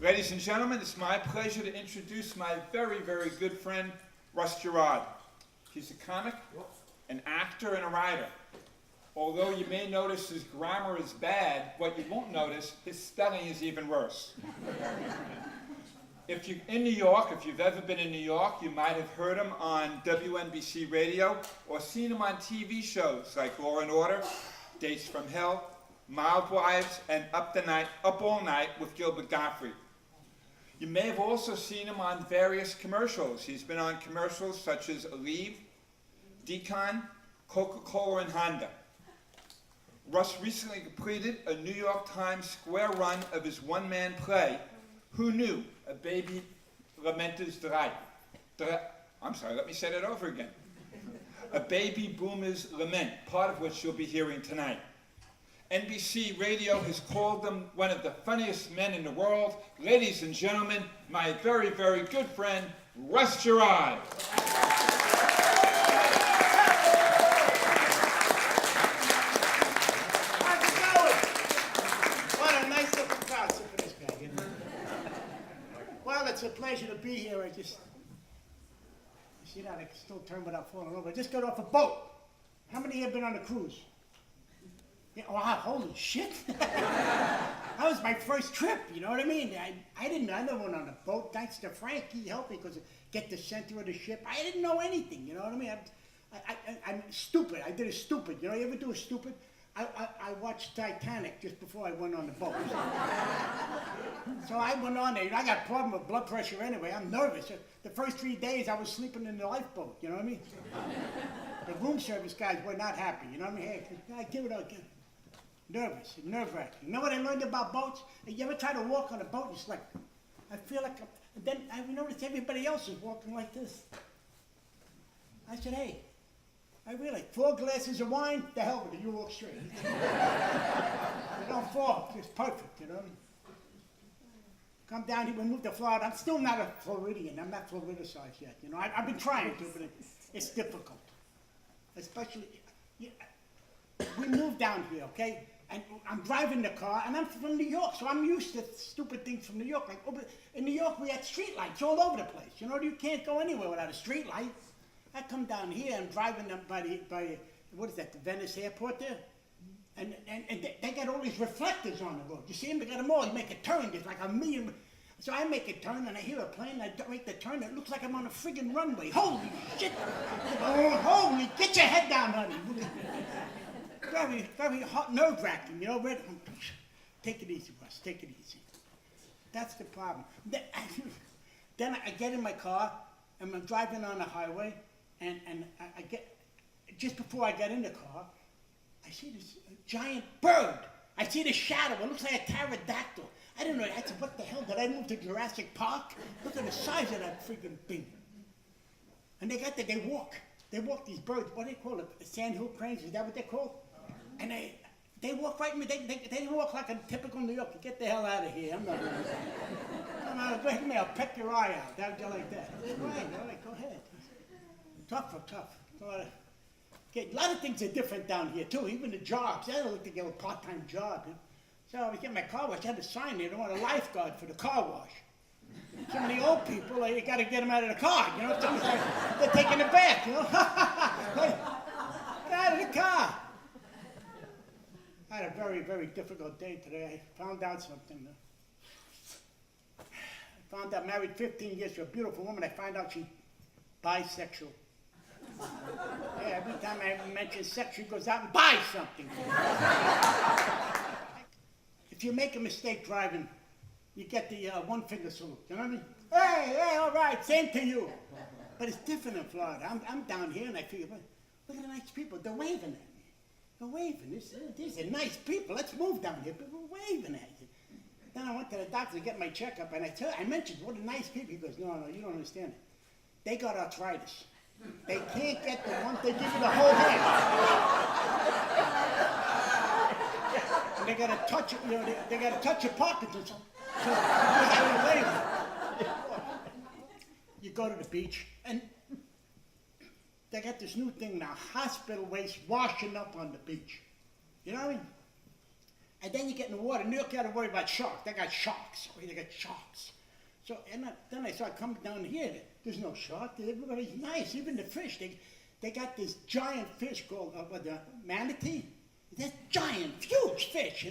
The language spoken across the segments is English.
Ladies and gentlemen, it's my pleasure to introduce my very, very good friend, Russ Gerard. He's a comic, an actor, and a writer. Although you may notice his grammar is bad, what you won't notice, his spelling is even worse. If you're in New York, if you've ever been in New York, you might have heard him on WNBC radio or seen him on TV shows like Law and Order, Dates from Hell, Mild Wives, and Up All Night with Gilbert Gottfried. You may have also seen him on various commercials. He's been on commercials such as Aleve, Decon, Coca-Cola, and Honda. Russ recently completed a New York Times Square run of his one-man play, Who Knew? A Baby Lamenter's Delight. I'm sorry, let me say that over again. A Baby Boomer's Lament, part of which you'll be hearing tonight. NBC Radio has called him one of the funniest men in the world. Ladies and gentlemen, my very, very good friend, Russ Gerard. How's it going? What a nice looking crowd sipping this bag, isn't it? Well, it's a pleasure to be here. You see that? I can still turn without falling over. I just got off a boat. How many have been on a cruise? Yeah, wow, holy shit. That was my first trip, you know what I mean? I never went on a boat. Thanks to Frankie, he helped me because get the center of the ship. I didn't know anything, you know what I mean? I'm stupid. I did a stupid. You know, you ever do a stupid? I watched Titanic just before I went on the boat. So I went on there. I got a problem with blood pressure anyway. I'm nervous. The first 3 days I was sleeping in the lifeboat, you know what I mean? The room service guys were not happy, you know what I mean? Hey, give it up. Nervous, nerve-wracking. You know what I learned about boats? You ever try to walk on a boat? It's like, I feel like, then I noticed everybody else is walking like this. I said, hey, I realized 4 glasses of wine, the hell with it, you walk straight. You don't fall, it's perfect, you know. Come down here, we moved to Florida. I'm still not a Floridian, I'm not Floridicized yet, you know. I've been trying to, but it's difficult. Especially, we moved down here, okay? And I'm driving the car, and I'm from New York, so I'm used to stupid things from New York. Like, in New York, we had street lights all over the place. You know, you can't go anywhere without a street light. I come down here, I'm driving them by what is that, the Venice airport there? And they got all these reflectors on the road. You see them? They got them all. You make a turn, there's like a million. So I make a turn, and I hear a plane, I make the turn, it looks like I'm on a friggin' runway. Holy shit! Oh, holy, get your head down, honey. Very, very hot, nerve-wracking, you know, take it easy, Russ, take it easy. That's the problem. Then I get in my car, and I'm driving on the highway, and I get, just before I get in the car, I see this giant bird. I see the shadow, it looks like a pterodactyl. I don't know, I said, what the hell, did I move to Jurassic Park? Look at the size of that freaking thing. And they walk, these birds, what do they call it, sandhill cranes, is that what they're called? And they walk right in me. They walk like a typical New Yorker. Get the hell out of here. I'm not doing that. Come here, I'll peck your eye out. That go like that. All right, go ahead. Tough. Okay, a lot of things are different down here, too. Even the jobs. I don't look to get a part-time job. You know? So I was getting my car washed. I had to sign there. They want a lifeguard for the car wash. Some of the old people, you got to get them out of the car. You know, they're taking a bath, you know. Get out of the car. I had a very, very difficult day today. I found out something. I found out, married 15 years to a beautiful woman, I found out she's bisexual. Yeah, every time I mention sex, she goes out and buys something. If you make a mistake driving, you get the one-finger salute. You know what I mean? Hey, all right, same to you. But it's different in Florida. I'm down here, and I figure, look at the nice people. They're waving at me. They're waving. These are nice people. Let's move down here. But we're waving at you. Then I went to the doctor to get my checkup, and I mentioned what a nice people. He goes, no, you don't understand it. They got arthritis. They can't get the one. They give you the whole hand. And they got to touch it. You know, they got to touch your pockets and so you go to the beach, and they got this new thing now, hospital waste washing up on the beach. You know what I mean? And then you get in the water. New York, you got to worry about sharks. They got sharks. They got sharks. So, then I started coming down here. There's no shark. Everybody's nice. Even the fish. They got this giant fish called the manatee. This giant, huge fish.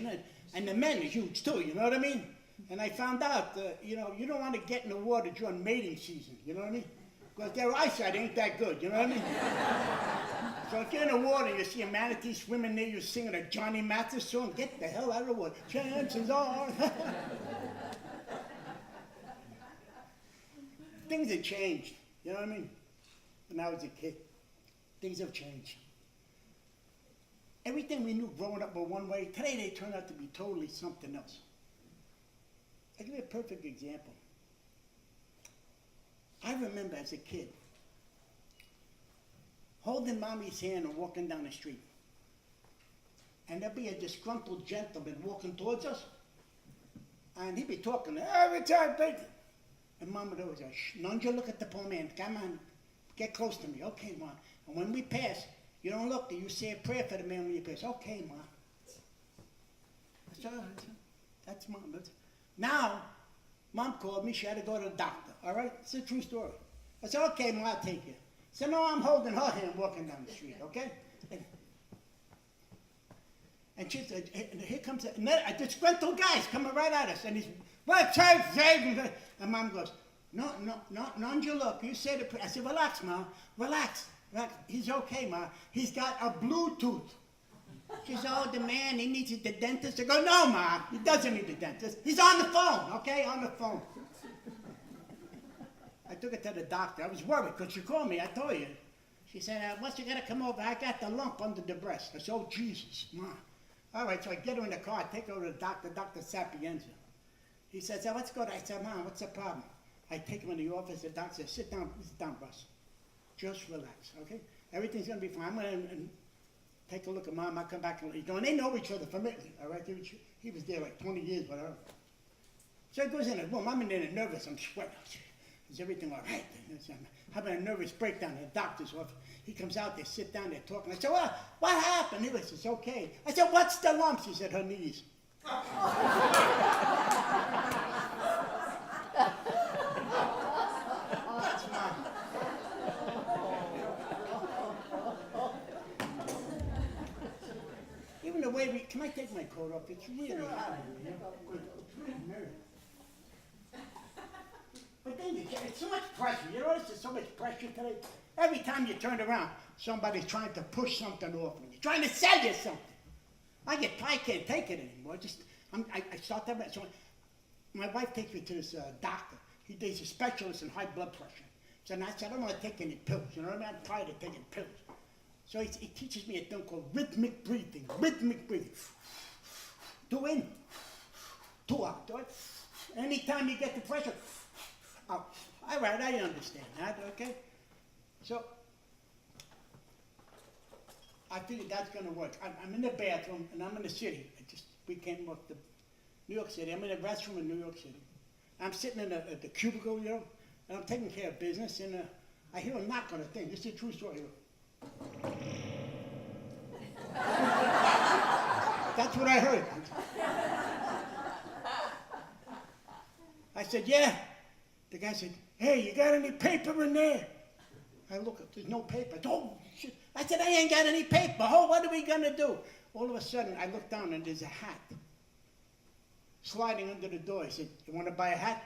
And the men are huge too, you know what I mean? And I found out, you don't want to get in the water during mating season, you know what I mean? Because their eyesight ain't that good, you know what I mean? So if you're in the water and you see a manatee swimming near you singing a Johnny Mathis song, get the hell out of the water. Chances are. Things have changed, you know what I mean? When I was a kid, things have changed. Everything we knew growing up were one way. Today they turn out to be totally something else. I'll give you a perfect example. I remember as a kid holding mommy's hand and walking down the street. And there'd be a disgruntled gentleman walking towards us. And he'd be talking, every time, baby. And mom would always go, shh, don't you look at the poor man. Come on, get close to me. Okay, mom. And when we pass, you don't look, you say a prayer for the man when you pass. Okay, mom. That's all right. That's mom. Now, mom called me. She had to go to the doctor. All right? It's a true story. I said, okay, mom, I'll take you. So now I'm holding her hand walking down the street, okay? And she said, and here comes a disgruntled guy's coming right at us. And he's, what, and mom goes, no, you look. You say the prayer. I said, relax, mom. Relax. He's okay, ma. He's got a Bluetooth. She said, oh, the man, he needs the dentist. I go, no, ma, he doesn't need the dentist. He's on the phone, okay, on the phone. I took it to the doctor. I was worried because she called me, I told you. She said, once you got to come over, I got the lump under the breast. I said, oh, Jesus, ma. All right, so I get her in the car, I take her to the doctor, Dr. Sapienza. He says, what's good? I said, Mom, what's the problem? I take him in the office, the doctor says, sit down, Russ. Just relax, okay? Everything's going to be fine. I'm going to take a look at Mom. I'll come back and let you know. And they know each other from Italy, all right? He was there like 20 years, whatever. So he goes in the room. I'm in there nervous. I'm sweating. Is everything all right? I'm having a nervous breakdown in the doctor's office. He comes out, they sit down, they're talking. I said, well, what happened? He goes, it's okay. I said, what's the lump? She said, her knees. That's Mom. Even the way can I take my coat off? It's really hot in here. It's really nervous. But then it's so much pressure. You notice there's so much pressure today? Every time you turn around, somebody's trying to push something off me. Trying to sell you something. I can't take it anymore. I start that. So my wife takes me to this doctor. He's a specialist in high blood pressure. So I said, I don't want to take any pills. You know what I mean? I'm tired of taking pills. So he teaches me a thing called rhythmic breathing. Rhythmic breathing. 2 in, 2 out. Anytime you get the pressure, out. All right, I understand that, okay? So I figured that's going to work. I'm in the bathroom, and I'm in the city. We came up to New York City. I'm in a restroom in New York City. I'm sitting in the cubicle, you know, and I'm taking care of business, and I hear a knock on the thing. This is a true story. That's what I heard. I said, yeah. The guy said, hey, you got any paper in there? I look up, there's no paper. Oh, shit. I said, I ain't got any paper. Oh, what are we going to do? All of a sudden, I look down and there's a hat sliding under the door. He said, you want to buy a hat?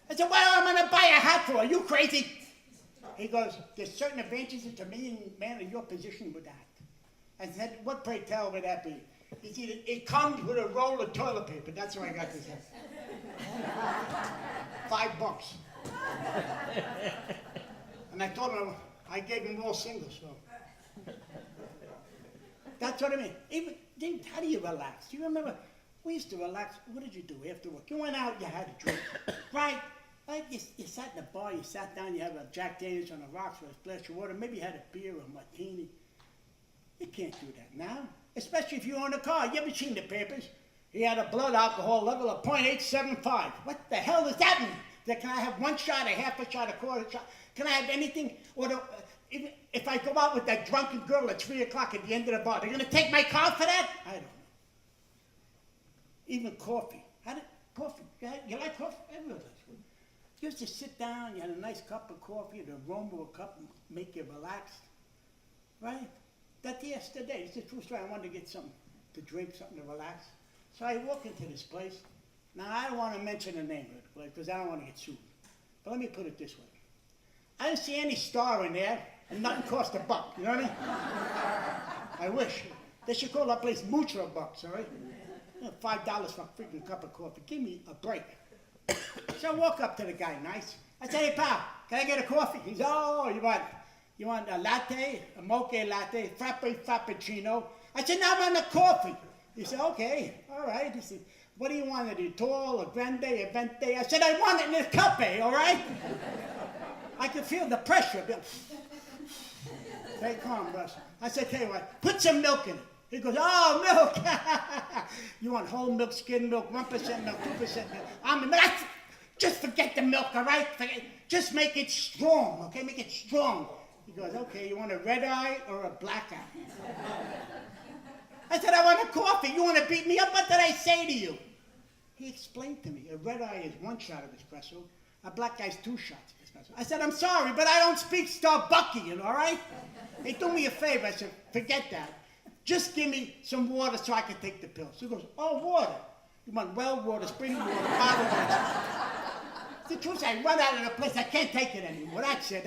I said, what am I going to buy a hat for? Are you crazy? He goes, there's certain advantages to me and man in your position with that. I said, what pray tell would that be? He said, it comes with a roll of toilet paper. That's where I got this hat. $5. And I told him, I gave him all singles. So. That's what I mean. Even, dude, how do you relax? Do you remember? We used to relax. What did you do after work? You went out, you had a drink, right? You sat in the bar, you sat down, you had a Jack Daniels on the rocks with a splash of water. Maybe you had a beer or a martini. You can't do that now, especially if you own a car. You ever seen the papers? He had a blood alcohol level of 0.875. What the hell does that mean? Can I have 1 shot, a half a shot, a quarter shot? Can I have anything? Or even if I go out with that drunken girl at 3 o'clock at the end of the bar, they're going to take my car for that? I don't know. even coffee. Coffee, you like coffee? Everyone likes coffee. You used to sit down, you had a nice cup of coffee, the aroma of a cup make you relaxed, right? That's yesterday. It's a true story. I wanted to get something to drink, something to relax. So I walk into this place. Now, I don't want to mention the name of it, because I don't want to get sued. But let me put it this way. I didn't see any star in there, and nothing cost $1, you know what I mean? I wish. They should call that place Mucho Bucks, all right? You know, $5 for a freaking cup of coffee. Give me a break. So I walk up to the guy, nice. I say, hey, pal, can I get a coffee? He says, oh, you want a latte, a mocha latte, frappuccino? I said, no, I want a coffee. He said, okay, all right. He said, what do you want? A tall, a grande, a venti? I said, I want it in a cup, all right? I could feel the pressure. Stay calm, Russ. I said, tell you what, put some milk in it. He goes, oh, milk. You want whole milk, skim milk, 1% milk, 2% milk. Just forget the milk, all right? Just make it strong, okay? Make it strong. He goes, okay, you want a red eye or a black eye? I said, I want a coffee. You want to beat me up? What did I say to you? He explained to me, a red eye is 1 shot of espresso, a black eye is 2 shots of espresso. I said, I'm sorry, but I don't speak Starbuckian, all right? He do me a favor. I said, forget that. Just give me some water so I can take the pills. He goes, oh, water. You want well water, spring water, bottled water. The truth is, I run out of the place. I can't take it anymore. That's it.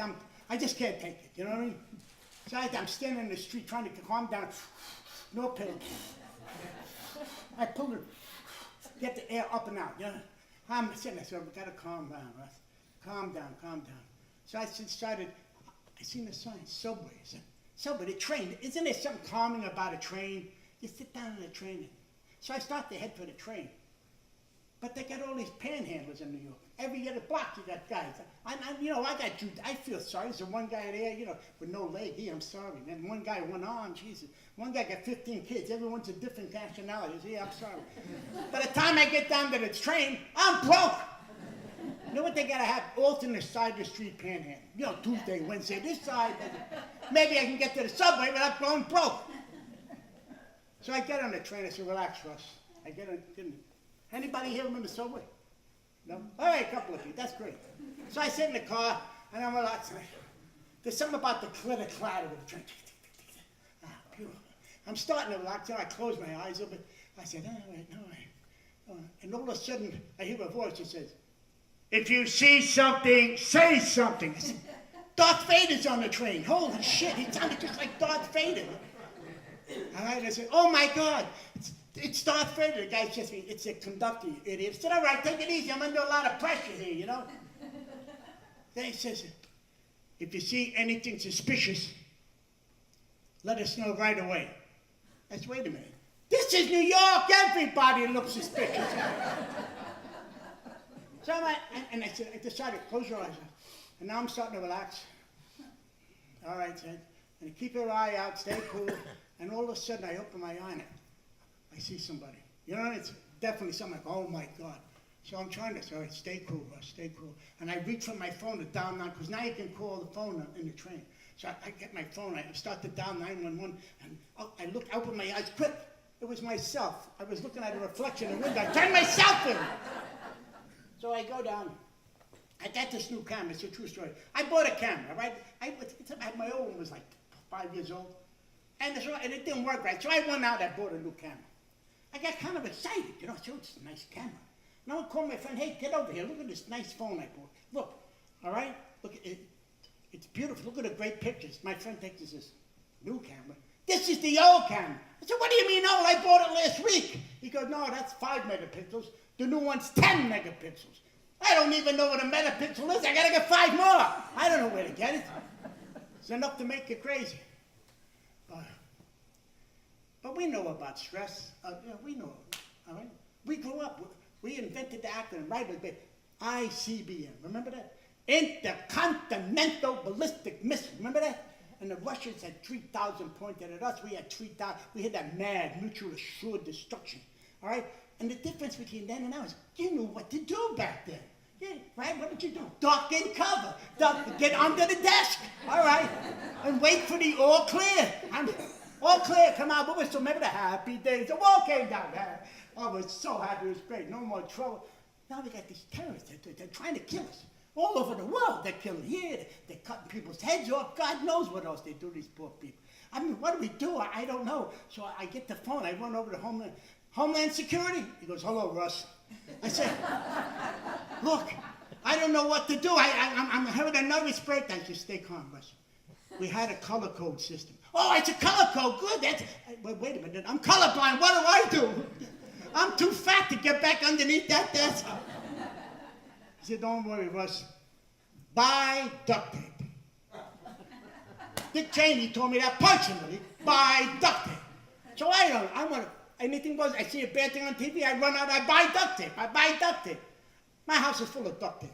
I just can't take it. You know what I mean? So I'm standing in the street trying to calm down. No pill. I pull it. Get the air up and out. You know? I'm sitting there. So I've got to calm down, Russ. Calm down, calm down. So I started. I seen the sign, Subway. I said, Subway, the train. Isn't there something calming about a train? You sit down in the train. So I start to head for the train. But they got all these panhandlers in New York. Every other block you got guys. I got you. I feel sorry. There's one guy there, with no leg. I'm sorry. And one guy, one arm, Jesus. One guy got 15 kids. Everyone's a different nationality. I'm sorry. By the time I get down to the train, I'm broke. You know what they gotta have? Alternate side of the street panhandle. Tuesday, Wednesday, this side. Maybe I can get to the subway without going broke. So I get on the train. I said, relax, Russ. I get on. Anybody here remember the subway? No? All right, a couple of you. That's great. So I sit in the car, and I'm relaxing. There's something about the clatter of the train. Beautiful. I'm starting to relax. I close my eyes a bit. I said, all right. And all of a sudden, I hear a voice that says, if you see something, say something. I said, Darth Vader's on the train. Holy shit, he sounded just like Darth Vader. All right, I said, oh my God, it's Darth Vader. The guy says, it's a conductor, you idiot. I said, all right, take it easy. I'm under a lot of pressure here, Then he says, if you see anything suspicious, let us know right away. I said, wait a minute. This is New York. Everybody looks suspicious. So I decided, close your eyes. And now I'm starting to relax. All right, Ted. And keep your eye out, stay cool. And all of a sudden, I open my eye and I see somebody. It's definitely something like, oh my God. So I'm trying to say, all right, stay cool, Russ, stay cool. And I reach for my phone to dial 9, because now you can call the phone in the train. So I get my phone, I start to dial 911, and I open my eyes, quick. It was myself. I was looking at a reflection in the window. I turned myself in. So I go down. I got this new camera. It's a true story. I bought a camera, right? My old one was like 5 years old. And it didn't work right. So I went out and bought a new camera. I got kind of excited, so it's a nice camera. And I would call my friend, hey, get over here. Look at this nice phone I bought. Look, all right? Look, it's beautiful. Look at the great pictures. My friend takes this new camera. This is the old camera. I said, what do you mean old? I bought it last week. He goes, no, that's 5 megapixels. The new one's 10 megapixels. I don't even know what a megapixel is. I got to get 5 more. I don't know where to get it. It's enough to make you crazy. But we know about stress. We know, all right? We grew up. We invented the acronym, right? ICBM. Remember that? Intercontinental Ballistic Missile. Remember that? And the Russians had 3,000 pointed at us. We had 3,000. We had that mad, mutual assured destruction. All right? And the difference between then and now is you knew what to do back then. Yeah, right? What did you do? Duck and cover. Get under the desk. All right? And wait for the all clear. All clear. Come on. What was so? Remember the happy days? The wall came down. I was so happy. It was great. No more trouble. Now we got these terrorists. They're trying to kill us. All over the world, they're killing here. They're cutting people's heads off. God knows what else they do to these poor people. I mean, what do we do? I don't know. So I get the phone. I run over to Homeland Security. He goes, hello, Russ. I said, look, I don't know what to do. I'm having a nervous breakdown. I said, stay calm, Russ. We had a color code system. Oh, it's a color code. Good. Wait a minute. I'm colorblind. What do I do? I'm too fat to get back underneath that desk. He said, don't worry, Russ. Buy duct tape. Dick Cheney told me that personally. Buy duct tape. So I want to, anything goes, I see a bad thing on TV, I run out, I buy duct tape. I buy duct tape. My house is full of duct tape.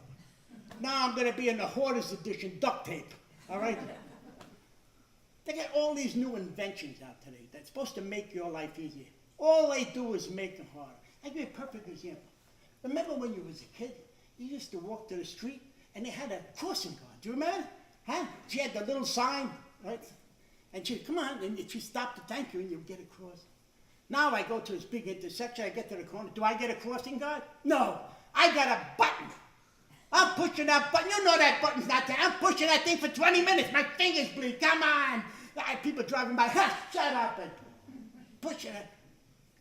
Now I'm going to be in the Hoarders edition duct tape. All right? They got all these new inventions out today that's supposed to make your life easier. All they do is make it harder. I'll give you a perfect example. Remember when you was a kid, you used to walk to the street and they had a crossing guard. Do you remember? Huh? She had the little sign, right? And she'd come on, and she'd stop to thank you and you'd get across. Now I go to this big intersection, I get to the corner. Do I get a crossing guard? No. I got a button. I'm pushing that button. You know that button's not there. I'm pushing that thing for 20 minutes. My fingers bleed. Come on. People driving by. Shut up. And pushing it.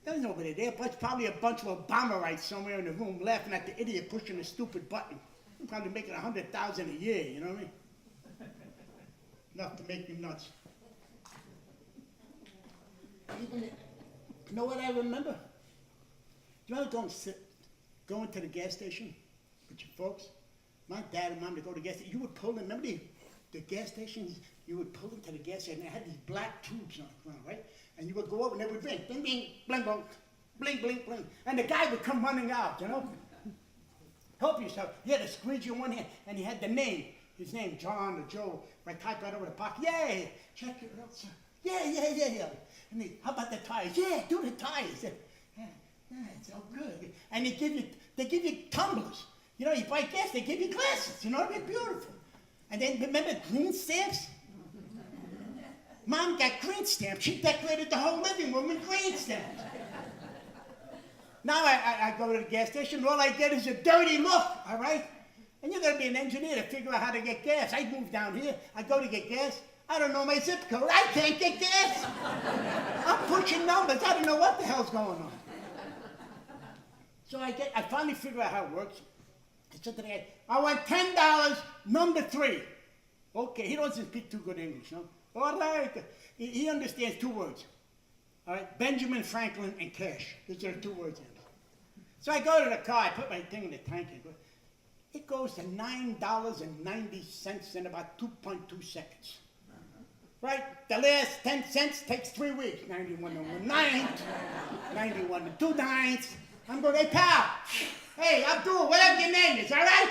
There's nobody there, but it's probably a bunch of Obamaites somewhere in the room laughing at the idiot pushing the stupid button. I'm probably making $100,000 a year, you know what I mean? Enough to make me nuts. You know what I remember? Do you ever go into the gas station with your folks? My dad and mom to go to the gas station. You would pull in, remember the gas stations? You would pull into the gas station, and they had these black tubes on the ground, right? And you would go over and they would ring, bling, bling, bling, bling, bling, bling, bling. And the guy would come running out, you know? Help yourself. He had a squeegee in one hand, and he had the name. His name, John or Joe, right, typed right over the pocket. Yeah, check it out, sir. Yeah. And how about the tires? Yeah, do the tires. Yeah, it's all good. And they give you tumblers. You know, you buy gas, they give you glasses. You know, they're beautiful. And then remember green stamps? Mom got green stamps. She decorated the whole living room with green stamps. Now I go to the gas station, all I get is a dirty look, all right? And you're going to be an engineer to figure out how to get gas. I moved down here. I go to get gas. I don't know my zip code. I can't get gas. I'm pushing numbers. I don't know what the hell's going on. So I finally figure out how it works. I said to the guy, I want $10, number 3. Okay, he doesn't speak too good English, no? All right. He understands 2 words. All right, Benjamin Franklin and cash. Those are the 2 words in it. So I go to the car, I put my thing in the tank. It goes to $9.90 in about 2.2 seconds. Right? The last 10 cents takes 3 weeks. 91 and 1 ninth, 91 and 2 ninths. I'm going, hey, pal. Hey, Abdul, whatever your name is, all right?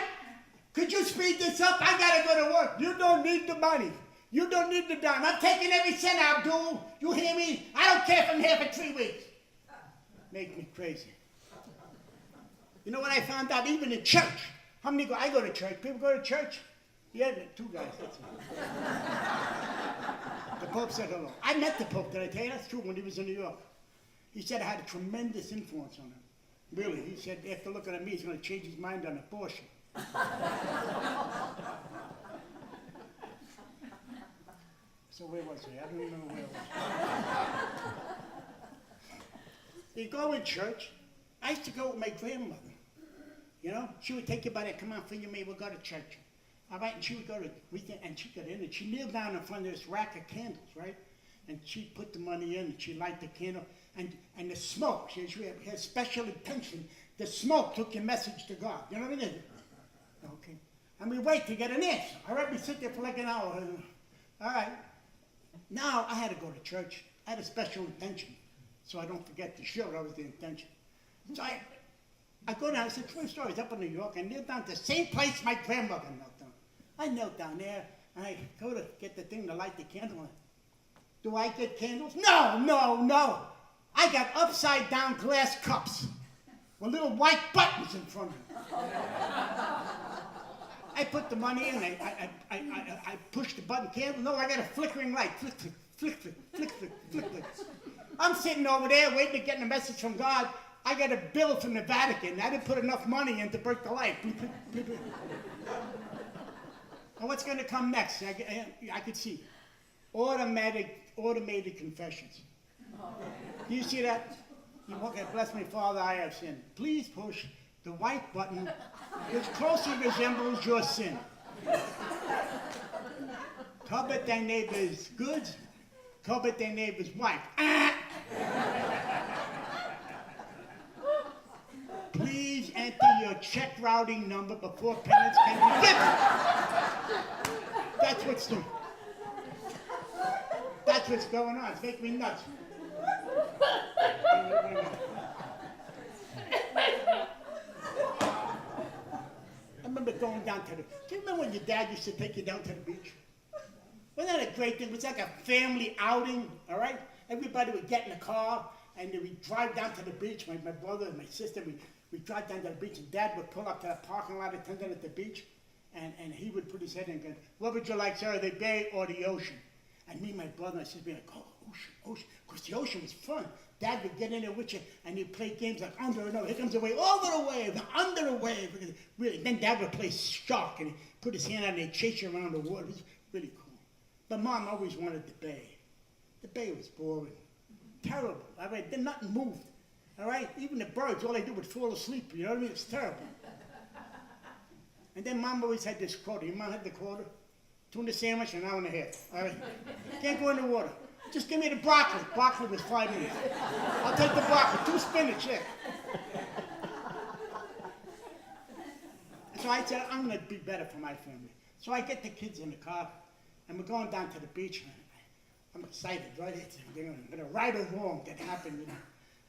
Could you speed this up? I got to go to work. You don't need the money. You don't need the dime. I'm taking every cent, Abdul. You hear me? I don't care if I'm here for 3 weeks. Make me crazy. You know what I found out? Even in church. How many go? I go to church. People go to church? Yeah, 2 guys. That's it. The Pope said hello. I met the Pope. Did I tell you? That's true. When he was in New York, he said I had a tremendous influence on him. Really, he said after looking at me, he's going to change his mind on abortion. So where was he? I don't even know where it was. You go in church. I used to go with my grandmother. You know, she would take you by there, come on, fill your me, we'll go to church. All right, and she would go to, and she got in, and she kneeled down in front of this rack of candles, right? And she'd put the money in, and she'd light the candle, and the smoke, she had special attention. The smoke took your message to God. You know what I mean? Okay. And we wait to get an answer. All right, we sit there for like an hour. All right. Now I had to go to church. I had a special intention, so I don't forget to show that was the intention. So I go down, I said, 2 stories up in New York, I knelt down at the same place my grandmother knelt down. I knelt down there, and I go to get the thing to light the candle. Do I get candles? No. I got upside down glass cups with little white buttons in front of them. I put the money in, I push the button candle. No, I got a flickering light. Flick, flick, flick, flick, flick, flick, flick, flick. I'm sitting over there waiting to get a message from God. I got a bill from the Vatican. I didn't put enough money in to break the light. And what's going to come next? I could see. Automated confessions. Do you see that? You walk and bless me, Father, I have sinned. Please push the white button which closely resembles your sin. Covet thy neighbor's goods, covet thy neighbor's wife. Please enter your check routing number before penance can be given. That's what's going on. It's making me nuts. I remember going down to the... Do you remember when your dad used to take you down to the beach? Wasn't that a great thing? It was like a family outing, all right? Everybody would get in the car, and then we'd drive down to the beach. My brother and my sister, we'd drive down to the beach, and Dad would pull up to the parking lot attendant at the beach, and he would put his head in and go, what would you like, sir, the bay or the ocean? And me and my brother and sister would be like, oh, ocean. Because the ocean was fun. Dad would get in there with you, and he'd play games like under and over. Here comes the wave, over the wave, under the wave. Really, then Dad would play shark, and he'd put his hand out, and he'd chase you around the water. It was really cool. But Mom always wanted the bay. The bay was boring. Terrible. All right, then nothing moved. All right, even the birds, all they did was fall asleep. You know what I mean? It's terrible. And then Mom always had this quota. Your mom had the quota? Tuna sandwich, an hour and a half. All right? Can't go in the water. Just give me the broccoli. Broccoli was 5 minutes. I'll take the broccoli. 2 spinach, yeah. So I said, I'm going to be better for my family. So I get the kids in the car, and we're going down to the beach. I'm excited, right? They're going to right or wrong that happened, you know.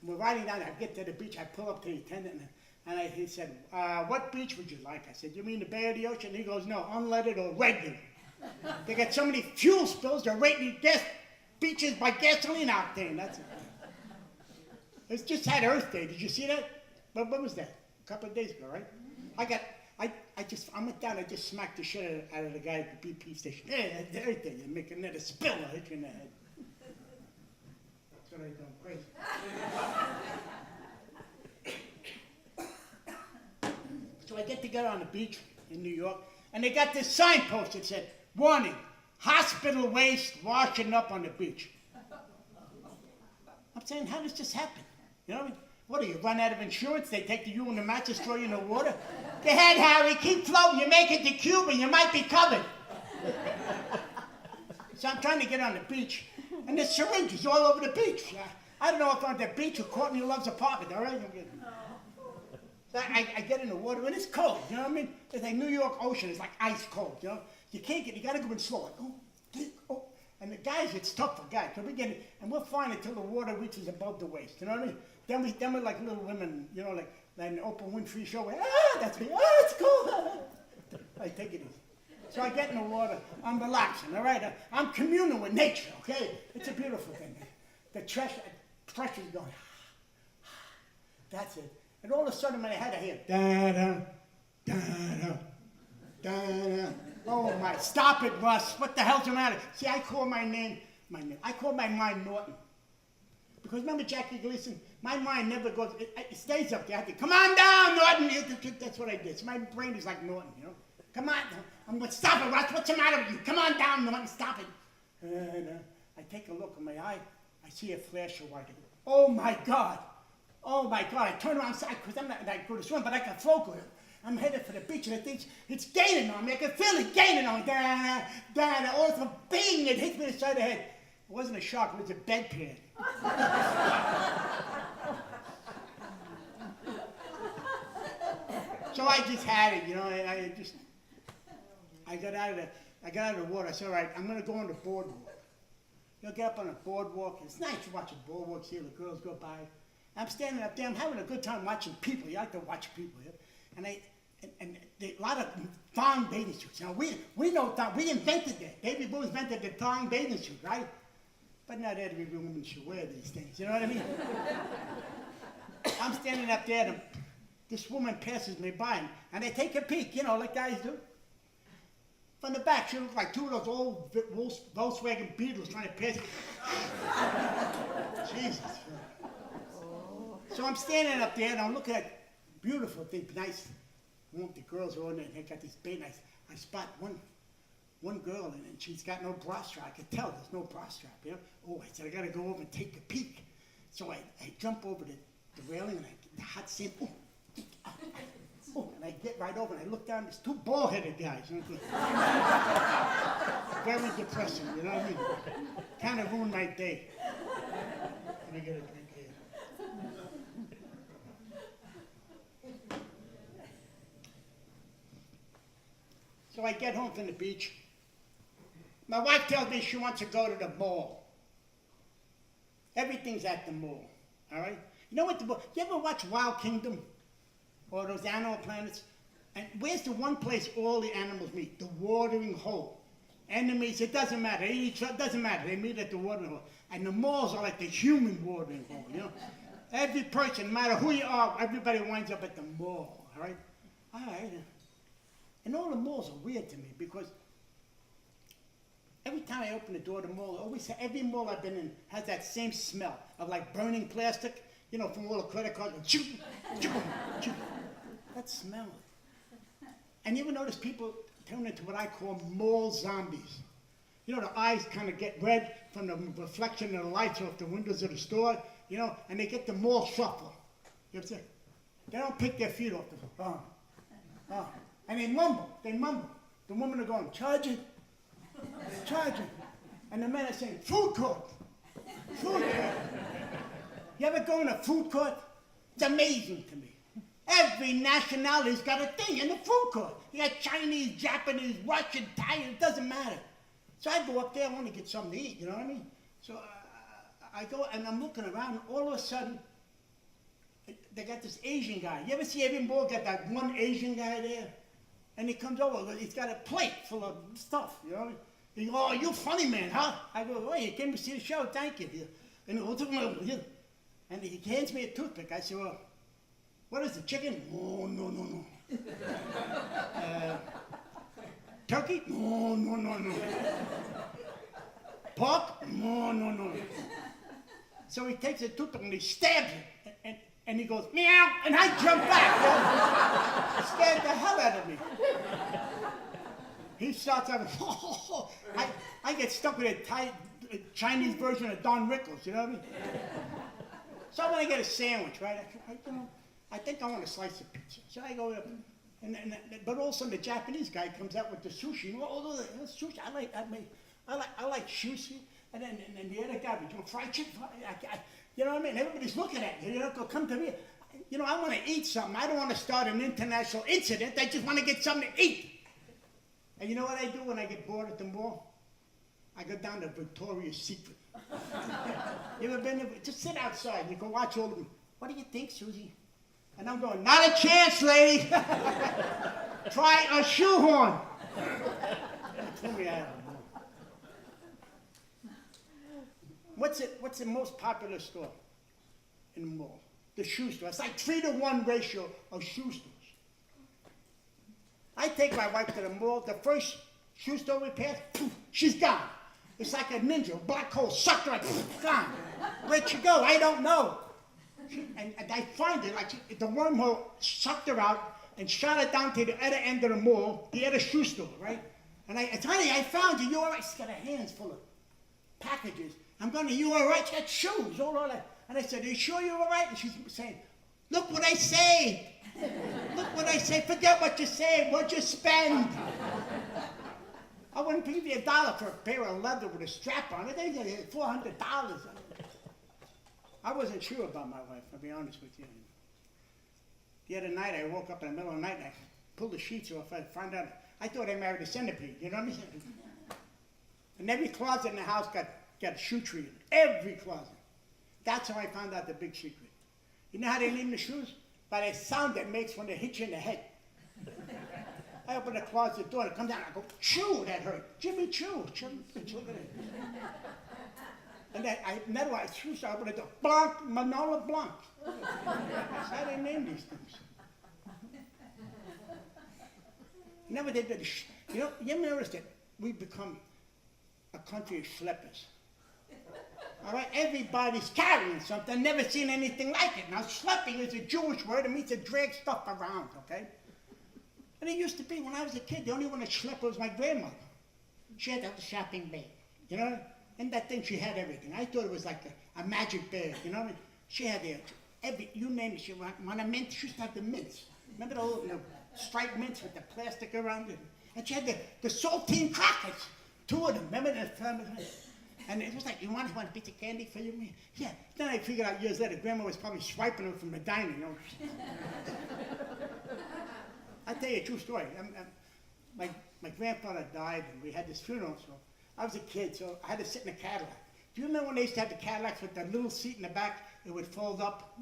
And we're riding down. I get to the beach. I pull up to the attendant, and he said, what beach would you like? I said, you mean the Bay or the Ocean? And he goes, no, unleaded or regular. They got so many fuel spills, they're rating beaches by gasoline octane. That's it. It's just had Earth Day. Did you see that? When was that? A couple of days ago, right? I went down, I just smacked the shit out of the guy at the BP station. Hey, Earth Day, you're making another spill, I'll hit you in the head. That's what I done, crazy. So I get together on the beach in New York, and they got this signpost that said, warning, hospital waste washing up on the beach. I'm saying, how does this happen? You know what I mean? What, do you run out of insurance? They take you and the mattress, throw you in the water? Go ahead, Harry, keep floating. You make it to Cuba, you might be covered. So I'm trying to get on the beach, and there's syringes all over the beach. I don't know if I'm at the beach or Courtney Love's apartment, all right? So I get in the water, and it's cold, you know what I mean? It's like New York Ocean, it's like ice cold, you know? You gotta go in slow, like, oh. And the guys, it's tough for guys. So we get it, and we're fine until the water reaches above the waist, you know what I mean? Then we're like little women, you know, like an Oprah Winfrey show, where, that's me, it's cool. I take it easy. So I get in the water, I'm relaxing, all right? I'm communing with nature, okay? It's a beautiful thing. The pressure's going, that's it. And all of a sudden in my head I hear, da-da, da-da, da-da. Oh my, stop it, Russ. What the hell's the matter? See, I call my name. I call my mind Norton. Because remember Jackie Gleason? My mind never goes, it stays up there. I think, come on down, Norton. That's what I did. So my brain is like Norton, you know? Come on, I'm going to stop it, Russ. What's the matter with you? Come on down, Norton, stop it. And I take a look in my eye. I see a flash of white. Oh my God. Oh my God. I turn around because I'm not, I go to swim, but I can float. I'm headed for the beach, and I think it's gaining on me. I can feel it gaining on me. Da, da, da. All of a bing, it hits me in the side of the head. It wasn't a shark, it was a bedpan. So I just had it, you know. I got out of the water. I said, all right, I'm gonna go on the boardwalk. You'll get up on the boardwalk. It's nice to watch a boardwalk, see the girls go by. I'm standing up there. I'm having a good time watching people. You like to watch people, yeah? And a lot of thong bathing suits. Now we know thong. We invented that. Baby boomers invented the thong bathing suit, right? But not every woman should wear these things. You know what I mean? I'm standing up there, and this woman passes me by, and I take a peek. You know, like guys do. From the back, she looked like two of those old Volkswagen Beetles trying to pass. Jesus. So I'm standing up there and I'm looking at beautiful things, nice. The girls are on there and they got these big nice. I spot one girl and she's got no bra strap. I could tell there's no bra strap, you know. Oh, I said, I gotta go over and take a peek. So I jump over the railing and I get the hot sand. And I get right over and I look down, there's two bald-headed guys. You know? Very depressing, you know what I mean? Kind of ruined my day. Let me get a drink here. So I get home from the beach. My wife tells me she wants to go to the mall. Everything's at the mall, all right? You know what the mall, you ever watch Wild Kingdom? Or those Animal Planets? And where's the one place all the animals meet? The watering hole. Enemies, it doesn't matter. They eat, it doesn't matter. They meet at the watering hole. And the malls are like the human watering hole, you know? Every person, no matter who you are, everybody winds up at the mall, all right? All right. And all the malls are weird to me because every time I open the door of the mall, every mall I've been in has that same smell of like burning plastic, you know, from all the credit cards. Choo, choo, choo. That smell. And you ever notice people turn into what I call mall zombies? You know, the eyes kind of get red from the reflection of the lights off the windows of the store, you know, and they get the mall shuffle. You ever see? They don't pick their feet off the and they mumble. The women are going, charge it. And the men are saying, food court. Food court. You ever go in a food court? It's amazing to me. Every nationality's got a thing in the food court. You got Chinese, Japanese, Russian, Italian, it doesn't matter. So I go up there, I want to get something to eat, you know what I mean? So I go and I'm looking around, and all of a sudden, they got this Asian guy. You ever see every mall got that one Asian guy there? And he comes over, he's got a plate full of stuff, you know? He goes, oh, you funny man, huh? I go, oh, you came to see the show, thank you. And he goes, and he hands me a toothpick. I said, well, what is it, chicken? Oh, no. Turkey? No. Pork? No. So he takes a toothpick and he stabs it. And he goes, meow, and I jump back. It scared the hell out of me. He starts out, I get stuck with a Chinese version of Don Rickles, you know what I mean? So I want to get a sandwich, right? I think I want a slice of pizza. So I go up, but all of a sudden the Japanese guy comes out with the sushi. Sushi, I like sushi. And then the other guy, fried chicken. You know what I mean? Everybody's looking at me. You know, come to me. You know, I want to eat something. I don't want to start an international incident. I just want to get something to eat. And you know what I do when I get bored at the mall? I go down to Victoria's Secret. You ever been there? Just sit outside and you go watch all of them. What do you think, Susie? And I'm going, not a chance, lady. Try a shoehorn. Threw me out of the mall. What's the most popular store in the mall? The shoe store. It's like 3-to-1 ratio of shoe stores. I take my wife to the mall. The first shoe store we pass, poof, she's gone. It's like a ninja, a black hole, sucked her, poof, gone. Where'd she go? I don't know. And I find it, like the wormhole sucked her out and shot her down to the other end of the mall, the other shoe store, right? And I said, honey, I found you. You all right? She's got her hands full of packages. I'm going to, you all right? She had shoes, all that. And I said, are you sure you're all right? And she's saying, look what I saved. Look what I saved. Forget what you saved. What'd you spend? I wouldn't give you $1 for a pair of leather with a strap on it. They get $400. I wasn't sure about my wife, I'll be honest with you. The other night, I woke up in the middle of the night and I pulled the sheets off. I found out, I thought I married a centipede, you know what I mean? And every closet in the house got a shoe tree in it. Every closet. That's how I found out the big secret. You know how they name the shoes? By the sound it makes when they hit you in the head. I open the closet door, it comes down, I go, chew, that hurt. Jimmy Choo. Look at it. And then I met her, I threw, so I opened the door, Blanc, Manola Blanc. That's how they name these things. Never did the, you know, you ever notice that we've become a country of schleppers? All right, everybody's carrying something, never seen anything like it. Now, schlepping is a Jewish word. It means to drag stuff around, okay? And it used to be, when I was a kid, the only one that schlepped was my grandmother. She had a shopping bag, you know? And that thing, she had everything. I thought it was like a magic bag, you know what I mean? She had you name it. She wanted a mint, she used to have the mints. Remember the old striped mints with the plastic around it? And she had the saltine crackers, 2 of them. Remember that? And it was like, you want a piece of candy for you? Yeah. Then I figured out years later, Grandma was probably swiping them from the diner, you know? I'll tell you a true story. My grandfather died, and we had this funeral, so I was a kid, so I had to sit in a Cadillac. Do you remember when they used to have the Cadillacs with that little seat in the back? It would fold up.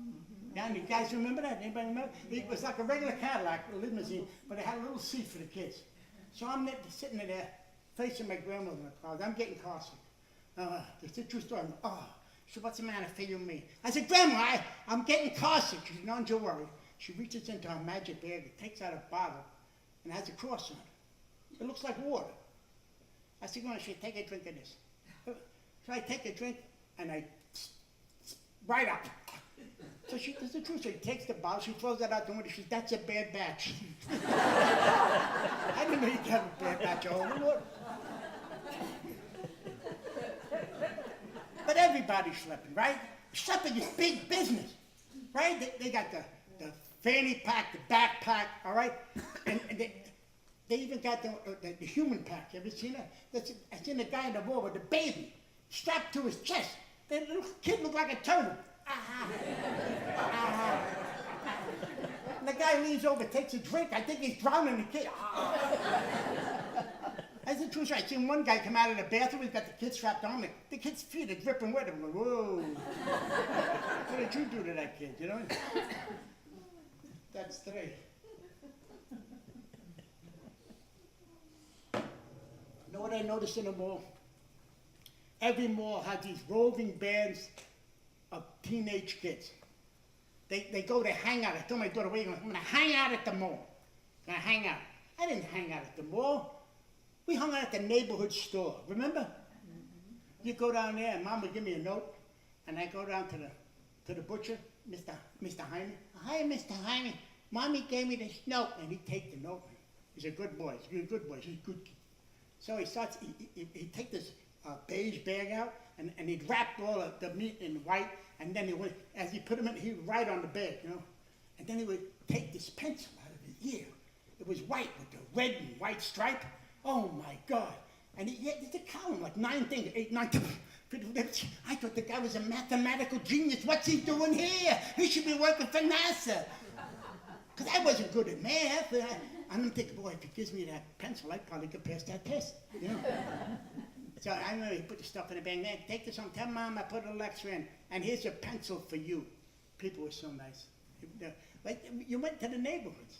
Yeah, and you guys remember that? Anybody remember? It was like a regular Cadillac, a limousine, but it had a little seat for the kids. So I'm sitting there, facing my grandmother in the crowd. I'm getting car sick. It's a true story. Oh, she said, what's the matter for you and me? I said, Grandma, I'm getting car sick. She said, don't you worry. She reaches into her magic bag, takes out a bottle, and has a cross on it. It looks like water. I said, Grandma, she take a drink of this. So I take a drink, and I right up. So she does the truth. So she takes the bottle, she throws that out the window. She says, that's a bad batch. I didn't know you could have a bad batch of holy water. But everybody's schlepping, right? Schlepping is big business, right? They got the fanny pack, the backpack, all right? And they even got the human pack. You ever seen that? I seen the guy in the wall with the baby strapped to his chest. The little kid looked like a turtle. And the guy leans over, takes a drink. I think he's drowning the kid. That's the truth. I seen one guy come out of the bathroom. He's got the kid strapped on him. The kid's feet are dripping wet. I'm like, whoa. What did you do to that kid, you know? That's 3. You know what I noticed in the mall? Every mall had these roving bands of teenage kids. They go to hang out. I told my daughter, wait, I'm going to hang out at the mall. I'm going to hang out. I didn't hang out at the mall. We hung out at the neighborhood store, remember? Mm-hmm. You go down there, and Mom would give me a note, and I go down to the butcher, Mr. Hyman. Hi, Mr. Hyman. Mommy gave me this note, and he'd take the note. He's a good boy. He's a good boy. He's a good kid. So he'd take this beige bag out, and he'd wrap all of the meat in white, and then as he put them in, he would write on the bag, you know? And then he would take this pencil out of his ear. It was white with the red and white stripe. Oh my God. And he had a column, like 9 things, 8, 9. I thought the guy was a mathematical genius. What's he doing here? He should be working for NASA. Because I wasn't good at math. I'm thinking, boy, if he gives me that pencil, I probably could pass that test, you know? So I remember he put the stuff in the bag. Man, take this home. Tell Mom I put a little extra in. And here's a pencil for you. People were so nice. Like, you went to the neighborhoods.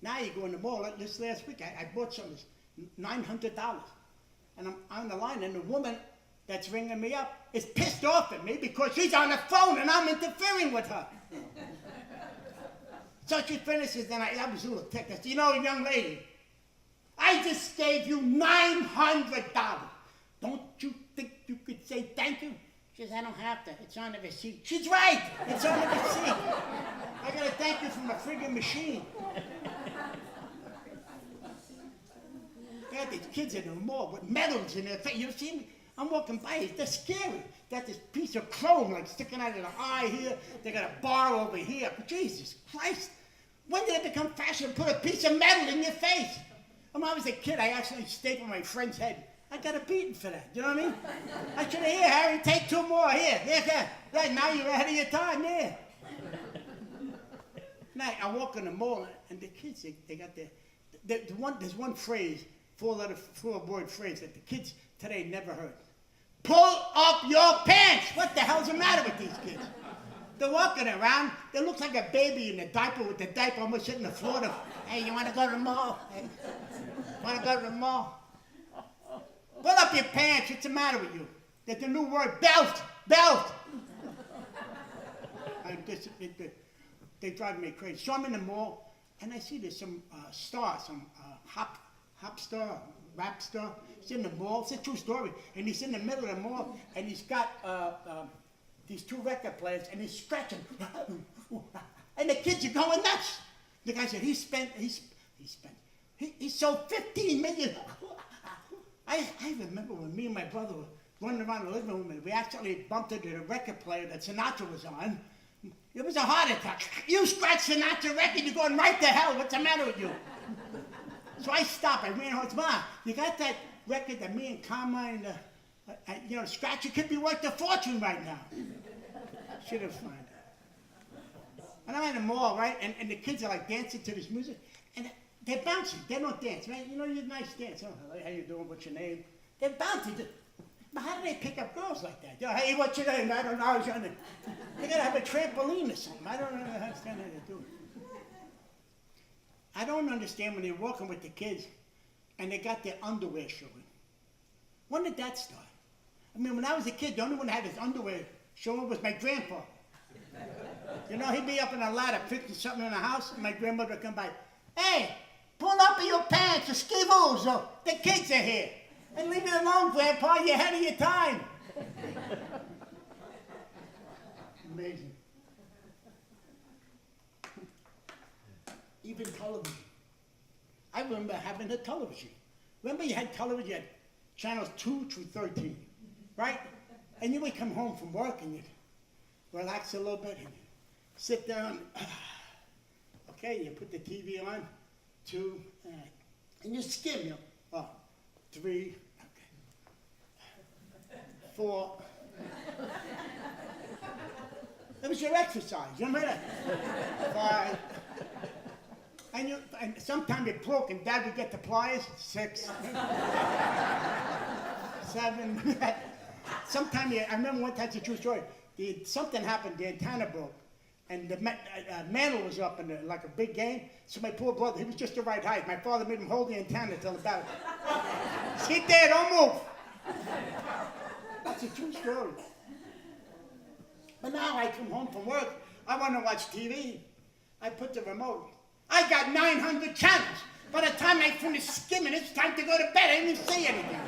Now you go in the mall. Like this last week, I bought something $900. And I'm on the line, and the woman that's ringing me up is pissed off at me because she's on the phone and I'm interfering with her. So she finishes, and I was a little ticked. I said, you know, young lady, I just gave you $900. Don't you think you could say thank you? She says, I don't have to. It's on the receipt. She's right. It's on the receipt. I got to thank you from a friggin' machine. They got these kids in the mall with medals in their face. You see me? I'm walking by. They're scary. Got this piece of chrome like sticking out of the eye here. They got a bar over here. Jesus Christ. When did it become fashion to put a piece of metal in your face? When I was a kid, I actually stapled my friend's head. I got a beating for that. You know what I mean? I should have, here, Harry, take 2 more. Here. Now you're ahead of your time. Yeah. Now, I walk in the mall, and the kids, they got there's one phrase, 4-word phrase that the kids today never heard. Pull up your pants! What the hell's the matter with these kids? They're walking around, they look like a baby in a diaper with the diaper almost hitting the floor. Hey, you want to go to the mall? Hey, want to go to the mall? Pull up your pants, what's the matter with you? That's the new word, belt! They drive me crazy. So I'm in the mall, and I see there's some star, some hop star, rap star. He's in the mall. It's a true story. And he's in the middle of the mall, and he's got these two record players, and he's scratching. And the kids are going nuts. The guy said, he sold 15 million. I remember when me and my brother were running around the living room, and we actually bumped into the record player that Sinatra was on. It was a heart attack. You scratch Sinatra record, you're going right to hell. What's the matter with you? So I stopped. I ran home. Ma, you got that record that me and Carmine, scratch? It could be worth a fortune right now. Should have found it. And I'm in the mall, right? And the kids are like dancing to this music, and they're bouncing. They don't dance, right? You know, you're a nice dance. Oh, hello, how you doing? What's your name? They're bouncing. But how do they pick up girls like that? Hey, what's your name? I don't know. They gotta have a trampoline or something. I don't understand how they do it. I don't understand when they're walking with the kids and they got their underwear showing. When did that start? I mean, when I was a kid, the only one that had his underwear showing was my grandpa. You know, he'd be up in a ladder fixing something in the house, and my grandmother would come by. Hey, pull up your pants, the skivos, or the kids are here. And leave it alone, Grandpa, you're ahead of your time. Amazing. Even television. I remember having a television. Remember you had television, you had channels 2 through 13, right? And you would come home from work and you'd relax a little bit and you'd sit down. Okay, you put the TV on, 2, and you skim, 3, 4. It was your exercise, you remember that? 5. And sometimes it broke and Dad would get the pliers, 6. 7. Sometimes, I remember one time, it's a true story, something happened, the antenna broke. And the mantle was up in like a big game. So my poor brother, he was just the right height. My father made him hold the antenna till about, sit there, don't move. That's a true story. But now I come home from work, I want to watch TV. I put the remote. I got 900 channels. By the time I finish skimming, it's time to go to bed. I didn't even see anything.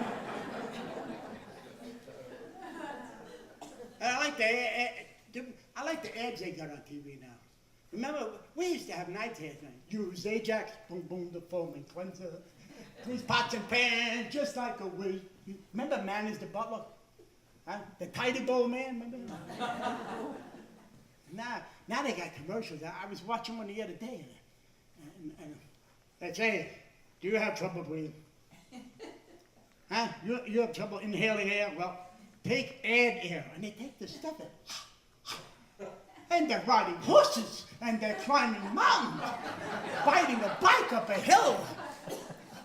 I like the ads they got on TV now. Remember, we used to have night ads. Use Ajax, boom, boom, the foaming cleanser. These pots and pans, just like a whiz. Remember Manners the butler? Huh? The tidy bowl man, remember? Now they got commercials. I was watching one the other day, and they say, do you have trouble breathing? Huh? You have trouble inhaling air? Well, take Add Air. And they take the stuff and they're riding horses, and they're climbing mountains, riding a bike up a hill.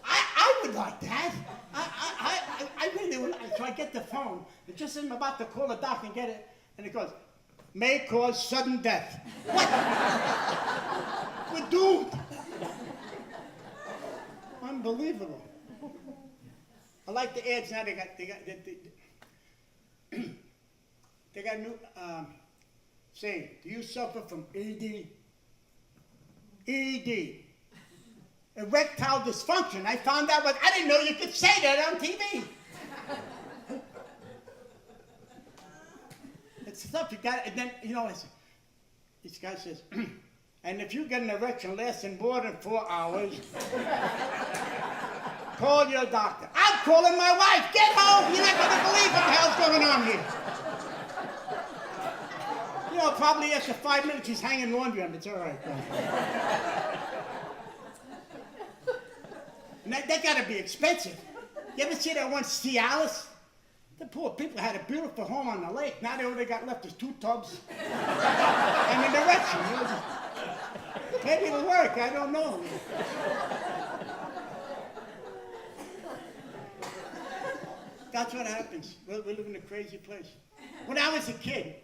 I would like that. I really would. So I get the phone, and just as I'm about to call the doctor and get it, and it goes, may cause sudden death. What? We're doomed. Unbelievable. I like the ads now. They got new saying, do you suffer from ED? ED. Erectile dysfunction. I found out I didn't know you could say that on TV. It's stuff you got, and then, this guy says, and if you get an erection lasting more than 4 hours, call your doctor. I'm calling my wife. Get home. You're not going to believe what the hell's going on here. Probably after 5 minutes, he's hanging laundry on it. It's all right. And that got to be expensive. You ever see that one Cialis? The poor people had a beautiful home on the lake. Now they only got left is 2 tubs and an erection. Maybe it'll work. I don't know. That's what happens. We live in a crazy place. When I was a kid,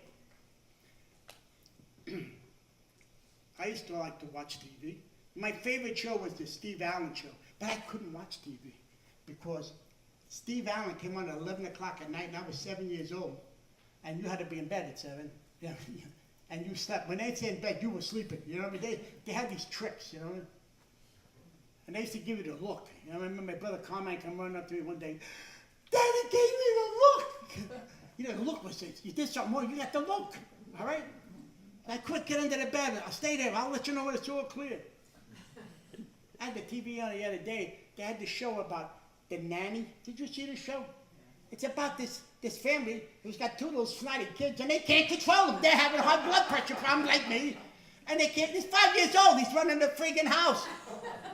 I used to like to watch TV. My favorite show was the Steve Allen show, but I couldn't watch TV because Steve Allen came on at 11 o'clock at night, and I was 7 years old, and you had to be in bed at 7, and you slept. When they'd say in bed, you were sleeping. You know what I mean? They had these tricks, and they used to give you the look. I remember my brother Carmine come running up to me one day, Daddy gave me the look. You know, look was it. You did something wrong, you got to look. All right? Now, quick, get under the bed. I'll stay there. I'll let you know when it's all clear. I had the TV on the other day. They had the show about the nanny. Did you see the show? It's about this family who's got two little snotty kids, and they can't control them. They're having a high blood pressure problem like me. And they can't. He's 5 years old. He's running the friggin' house.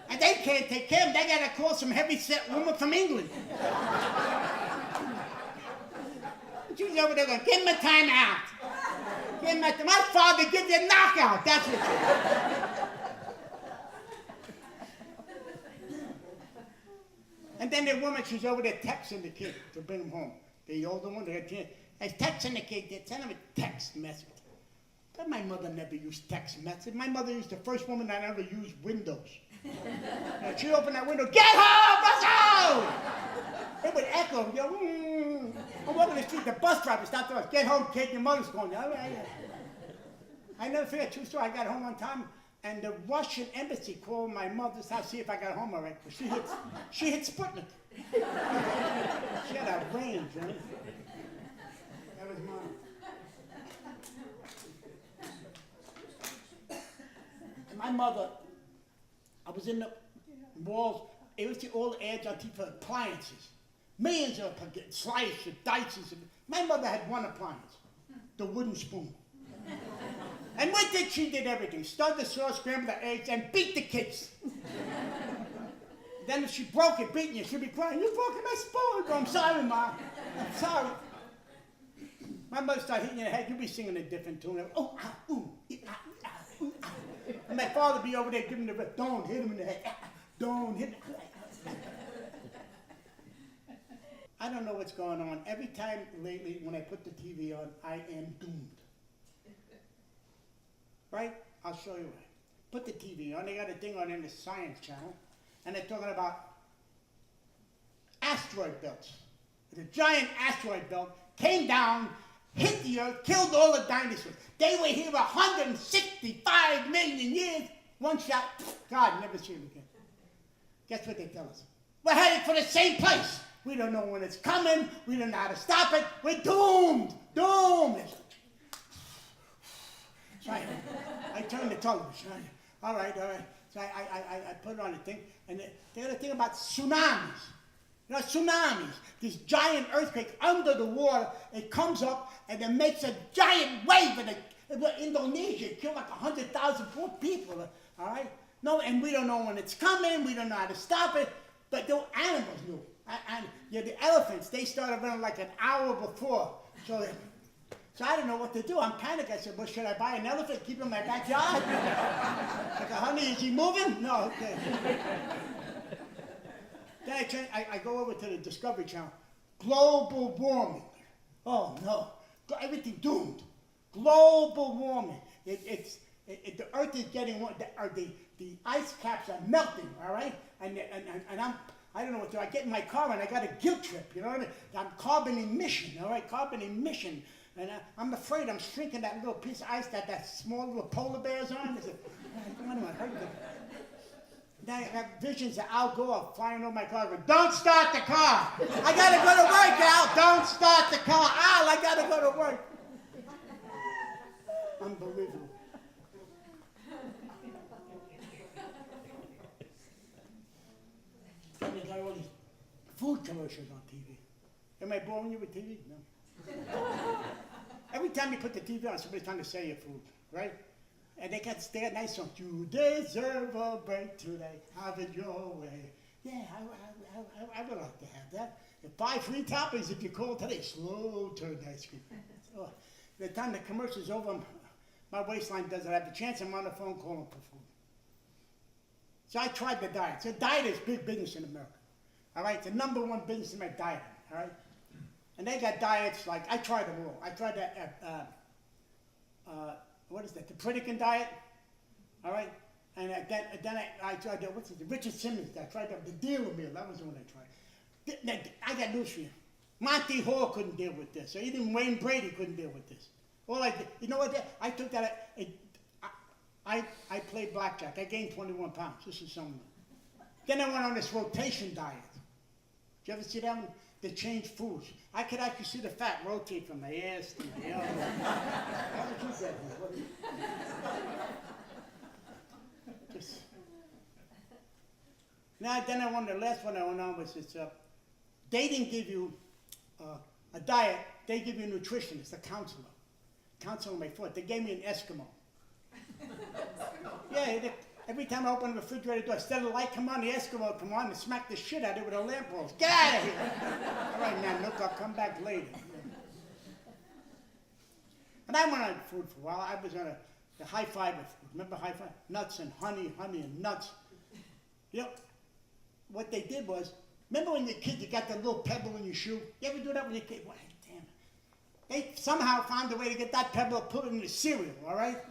And they can't take care of him. They got to call some heavy-set woman from England. She was over there going, give him a timeout. Give him a my father gives you a knockout. That's what she And then the woman, she's over there texting the kid to bring him home. The older one, they're texting the kid. They're sending him a text message. But my mother never used text message. My mother was the first woman that ever used Windows. She'd open that window, get home, Russell! It would echo, you know, I'm walking the street, the bus driver stopped to us, get home, kid, your mother's going. I never forget, true story, I got home one time, and the Russian embassy called my mother's house to see if I got home all right, because she hit Sputnik. She had a range, you know? That was mine. And my mother, I was in the malls, it was all the ads on TV for appliances. Millions of slices, dices. My mother had one appliance, the wooden spoon. And with it, she did everything. Stirred the sauce, scrambled the eggs, and beat the kids. Then if she broke it, beating you, she'd be crying, you broke my spoon. I'm sorry, Ma. I'm sorry. My mother started hitting you in the head, you'd be singing a different tune. Oh, ah, ooh, ah, ah, ooh, ah. And my father would be over there giving the rip. Don't hit him in the head. Don't hit him. I don't know what's going on. Every time lately when I put the TV on, I am doomed. Right? I'll show you why. Put the TV on. They got a thing on in the Science Channel, and they're talking about asteroid belts. The giant asteroid belt came down, hit the Earth, killed all the dinosaurs. They were here 165 million years. One shot, God, never see them again. Guess what they tell us? We're headed for the same place. We don't know when it's coming. We don't know how to stop it. We're doomed. Doomed. So I turned the television. All right. So I put it on the thing. And they had a thing about tsunamis. You know, tsunamis. This giant earthquake under the water. It comes up and it makes a giant wave. And Indonesia killed like 100,000 poor people. All right? No, and we don't know when it's coming. We don't know how to stop it. But the animals knew. And the elephants, they started running like an hour before. So I didn't know what to do. I'm panicked. I said, well, should I buy an elephant, keep him in my backyard? I go, honey, is he moving? No, okay. Then I go over to the Discovery Channel. Global warming. Oh, no. Everything doomed. Global warming. The Earth is getting warm. The ice caps are melting, all right? And I don't know what to do. I get in my car and I got a guilt trip, you know what I mean? I'm carbon emission, all right? Carbon emission. And I'm afraid I'm shrinking that little piece of ice that small little polar bear's on. I said, I don't know, I heard that. Then I have visions of Al Gore flying over my car going, don't start the car. I got to go to work, Al. Don't start the car. Al, I got to go to work. Unbelievable. Then they got all these food commercials on TV. Am I boring you with TV? No. Every time you put the TV on, somebody's trying to sell you food, right? And they got nice songs. You deserve a break today. Have it your way. Yeah, I would like to have that. Buy free toppings if you call today. Slow turn ice cream. So, by the time the commercial's over, my waistline doesn't have the chance. I'm on the phone calling for food. So I tried the diet. So diet is big business in America. All right, it's the #1 business in my diet. All right, and they got diets like I tried them all. I tried that. What is that? The Pritikin diet. All right, and then I tried the Richard Simmons diet. I tried the dealer meal. That was the one I tried. I got news for you. Monty Hall couldn't deal with this. Or even Wayne Brady couldn't deal with this. All I did, you know what? I took that. I played blackjack. I gained 21 pounds. This is something. Then I went on this rotation diet. Did you ever see that one? to change foods. I could actually see the fat rotate from my ass to my elbow. How did you get here? What did you... Just... Now, then the last one I went on was this, they didn't give you a diet, they give you a nutritionist, a counselor. Counselor my foot. They gave me an Eskimo. Yeah, every time I open the refrigerator door, instead of the light come on, the Eskimo would come on and smack the shit out of it with a lamp post. Get out of here! All right, now, look, I'll come back later. And I went on food for a while. I was on the high fiber food. Remember high fiber? Nuts and honey and nuts. You know, what they did was, remember when you're a kid, you got that little pebble in your shoe? You ever do that when you're a kid? Well, damn it. They somehow found a way to get that pebble and put it in the cereal, all right?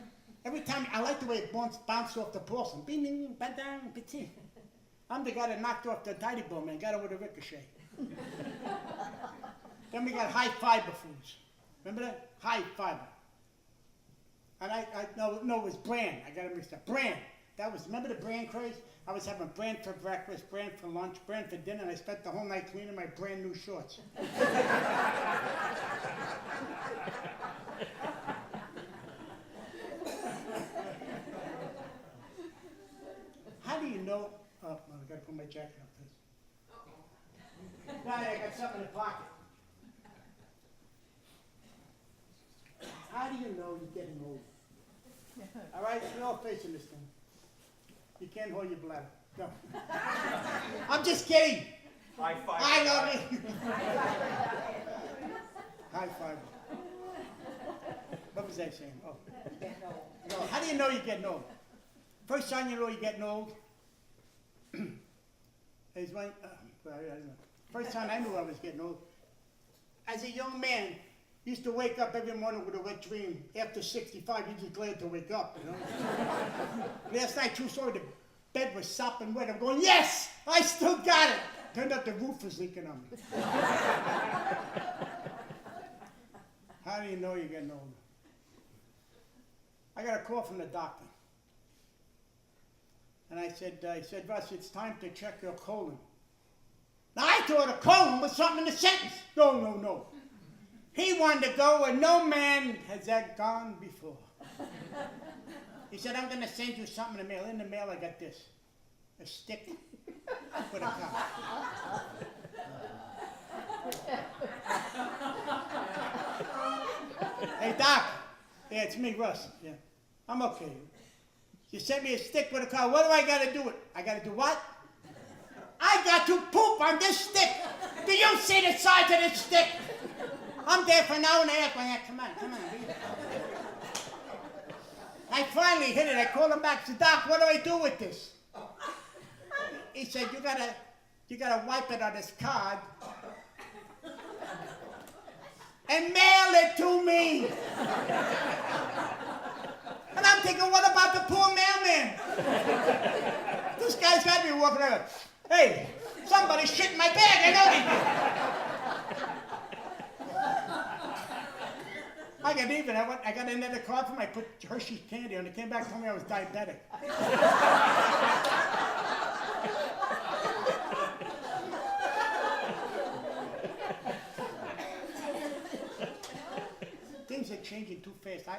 Every time, I like the way it bounced off the porcelain. Bing, bing, bing, bang, bang, petit. I'm the guy that knocked off the tidy bone man, got it with a ricochet. Then we got high fiber foods. Remember that? High fiber. And no, it was bran. I got it mixed up. Bran. That was, remember the bran craze? I was having bran for breakfast, bran for lunch, bran for dinner, and I spent the whole night cleaning my brand new shorts. How do you know? Oh, I gotta put my jacket on first. Now I got something in the pocket. How do you know you're getting old? All right, we're all facing this thing. You can't hold your bladder. No. I'm just kidding. High five. I love it. High five. What was I saying? Oh. No. How do you know you're getting old? First sign you know you're getting old is when, I don't know. First time I knew I was getting old, as a young man, used to wake up every morning with a wet dream. After 65, you're just glad to wake up, you know. Last night, true story, the bed was sopping wet. I'm going, yes, I still got it. Turned out the roof was leaking on me. How do you know you're getting older? I got a call from the doctor. And I said, Russ, it's time to check your colon. Now, I thought a colon was something in the sentence. No. He wanted to go where no man has gone before. He said, I'm going to send you something in the mail. In the mail, I got this. A stick with a cow. Hey, Doc. Yeah, it's me, Russ. Yeah, I'm okay. You sent me a stick with a cow. What do I got to do with it? I got to do what? I got to poop on this stick. Do you see the size of this stick? I'm there for an hour and a half. Come on. I finally hit it. I called him back. I said, Doc, what do I do with this? He said, you gotta wipe it on this card and mail it to me. And I'm thinking, what about the poor mailman? This guy's got to be walking around. Hey, somebody shit in my bag. I know they did. I got even. I got another card from him. I put Hershey's candy on it. Came back and told me I was diabetic. Things are changing too fast. I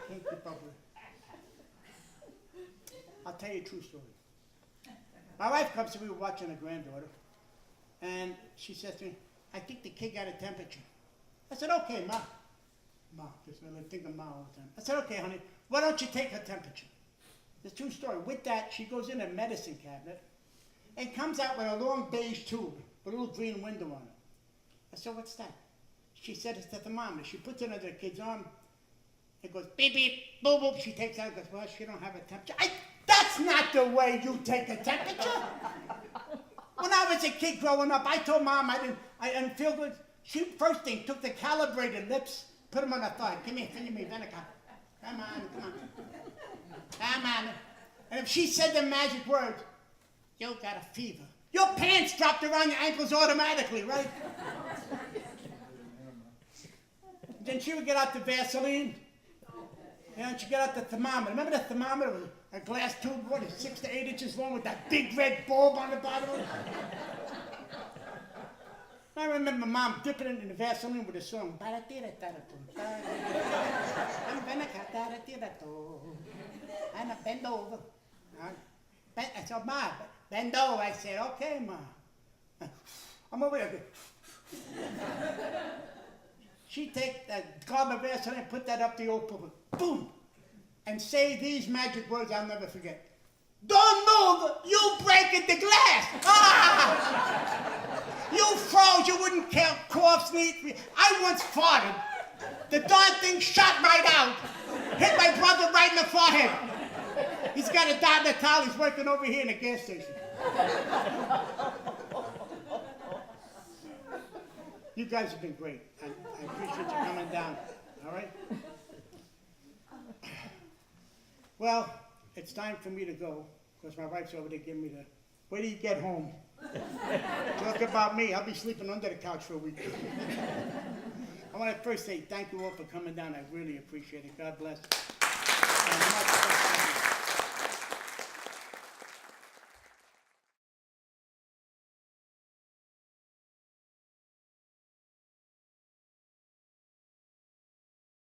can't keep up with it. I'll tell you a true story. My wife comes to me, we're watching a granddaughter, and she says to me, I think the kid got a temperature. I said, okay, Ma. Ma, just I think of Ma all the time. I said, okay, honey, why don't you take her temperature? It's a true story. With that, she goes in a medicine cabinet and comes out with a long beige tube with a little green window on it. I said, what's that? She said it's the thermometer. She puts it under the kid's arm. It goes beep, beep, boop, boop. She takes it out and goes, well, she don't have a temperature. That's not the way you take a temperature. When I was a kid growing up, I told Mom I didn't feel good. She, first thing, took the calibrated lips, put them on her thigh. Give me vinegar. Come on. And if she said the magic words, you got a fever, your pants dropped around your ankles automatically, right? Then she would get out the Vaseline, and she'd get out the thermometer. Remember the thermometer was a glass tube, 6 to 8 inches long with that big red bulb on the bottom of it? I remember Mom dipping it in the Vaseline with a song. And I bend over. I said, Ma, bend over. I said, okay, Ma. I'm over there. She take that carbon Vaseline and put that up the old pulpit. Boom! And say these magic words I'll never forget. Don't move! You breaking the glass! Ah! You froze, you wouldn't cough, sneeze. I once farted. The darn thing shot right out. Hit my brother right in the forehead. He's got a dot in the towel. He's working over here in the gas station. You guys have been great. I appreciate you coming down. All right? Well, it's time for me to go, because my wife's over there giving me the, wait till you get home. Talk about me. I'll be sleeping under the couch for a week. I want to first say thank you all for coming down. I really appreciate it. God bless.